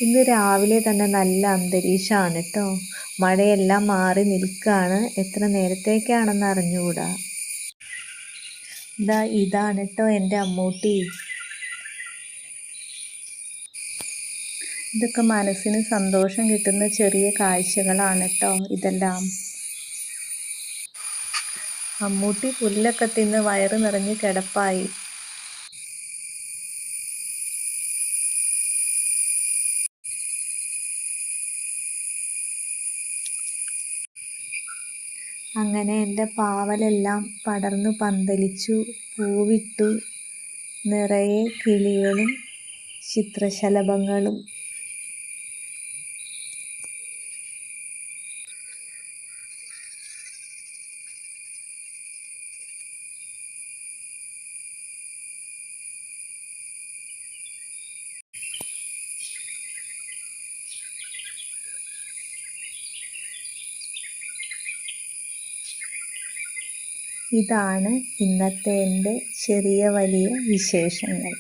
ഇന്ന് രാവിലെ തന്നെ നല്ല അന്തരീക്ഷമാണ് കേട്ടോ. മഴയെല്ലാം മാറി നിൽക്കുകയാണ്. എത്ര നേരത്തേക്കാണെന്ന് അറിഞ്ഞുകൂടാ. ഇതാണ് കേട്ടോ എൻ്റെ അമ്മൂട്ടി. ഇതൊക്കെ മനസ്സിന് സന്തോഷം കിട്ടുന്ന ചെറിയ കാഴ്ചകളാണ് കേട്ടോ ഇതെല്ലാം. അമ്മൂട്ടി പുല്ലൊക്കെ തിന്ന് വയറ് നിറഞ്ഞ് കിടപ്പായി. അങ്ങനെ എൻ്റെ പാവലെല്ലാം പടർന്നു പന്തലിച്ചു, പൂവിട്ടു. നിറയെ കിളികളും ചിത്രശലഭങ്ങളും. ഇതാണ് ഇന്നത്തെ എൻ്റെ ചെറിയ വലിയ വിശേഷങ്ങൾ.